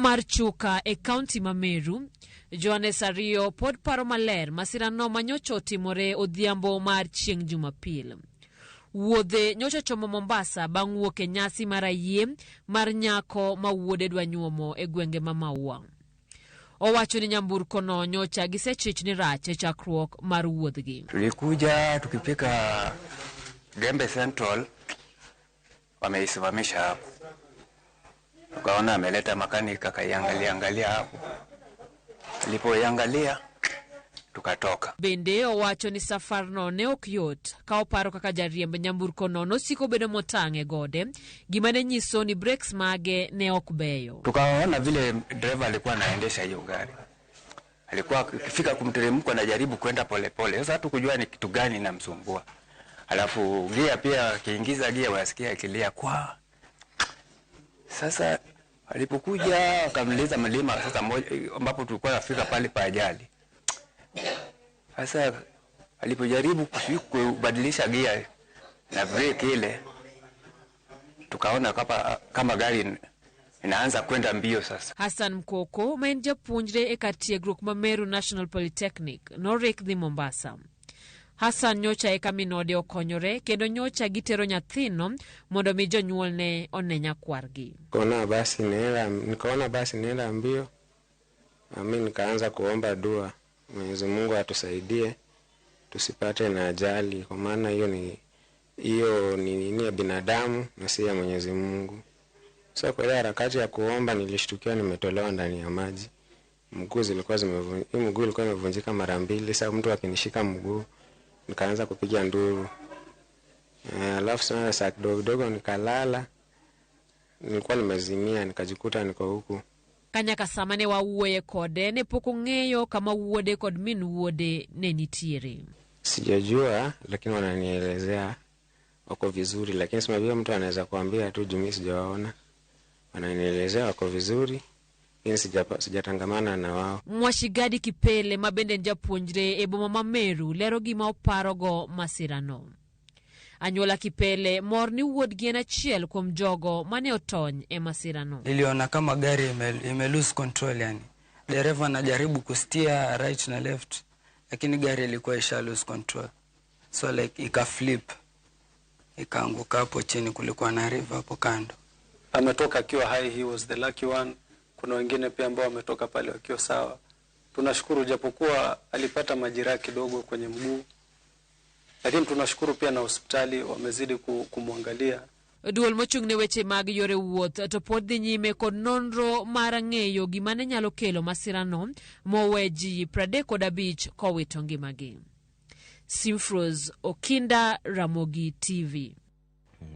mar chuka e kaunti ma Meru, Johannes Ario pod paro maler masira no manyocho timore odhiambo mar chieng' Jumapil. Wuodhe nyocha chomo Mombasa bang' wuok e nyasi mar ayie mar nyako ma wuode dwa nyuomo e gwenge ma Maua. Owacho ni nyamburko no nyocha gisechich ni rach e chakruok mar wuodhgi. Tulikuja tukipika Gembe Central, wameisimamisha hapo. Tukaona ameleta makanika kaiangalia hapo. Alipoiangalia tukatoka. Bende owacho ni safar no ne ok yot ka oparo kaka jariemb nyamburko no nosiko bedo motang' e gode, gima ne nyiso ni brakes mage ne ok beyo. Tukaona vile driver alikuwa anaendesha hiyo gari. Alikuwa akifika kumteremko anajaribu kwenda polepole. Sasa hatukujua ni kitu gani inamsumbua. Alafu gia pia kiingiza gia wasikia akilia kwa. Sasa alipokuja akamliza mlima sasa moja ambapo tulikuwa nafika pale pa ajali. Sasa alipojaribu kubadilisha gia na brake ile tukaona kama gari inaanza kwenda mbio sasa. Hassan Mkoko maenja punjre e katiegruok ma Meru National Polytechnic norek dhi Mombasa. Hassan nyocha e kaminode okonyore kendo nyocha gitero nyathino mondo mi jonyuol ne onenya kwargi. Nikaona basi nenda mbio. Mimi nikaanza kuomba dua Mwenyezi Mungu atusaidie tusipate na ajali, kwa maana hiyo ni ya binadamu na si ya Mwenyezi Mungu. Sasa kwa ile harakati ya kuomba nilishtukia nimetolewa ndani ya maji. Mguu ilikuwa imevunjika mara mbili. Sasa mtu akinishika mguu nikaanza kupiga nduru. Alafu sana saa kidogo nikalala. Nilikuwa nimezimia nikajikuta niko huku. Kanyaka samane wa uwe kode ne poko ng'eyo kama wuode kod min wuode ne nitiere. Sijajua lakini wananielezea wako vizuri, lakini simajua mtu anaweza kuambia tu jumi sijawaona. Wananielezea wako vizuri, lakini sijatangamana na wao. Mwashigadi Kipele mabende njapunjre e boma ma Meru lero gima oparogo masira no. Anyuola Kipele mor ni wuodgi en achiel kuom jogo mane otony e masira no. Niliona kama gari ime lose control yani. Dereva anajaribu kustia right na left, lakini gari ilikuwa isha lose control. So like ika flip. Ikaanguka hapo chini, kulikuwa na river hapo kando. Ametoka akiwa hai, he was the lucky one. Kuna wengine pia ambao wametoka pale wakiwa sawa. Tunashukuru japokuwa alipata majeraha kidogo kwenye mguu. Lakini tunashukuru pia na hospitali wamezidi kumwangalia. Duol mochung' ne weche mag yore wuoth to pod dhi nyime kod nonro mar ng'eyo gima ne nyalo kelo masirano mowe ji 35 kowito ngimagi. Simfroz Okinda, Ramogi TV.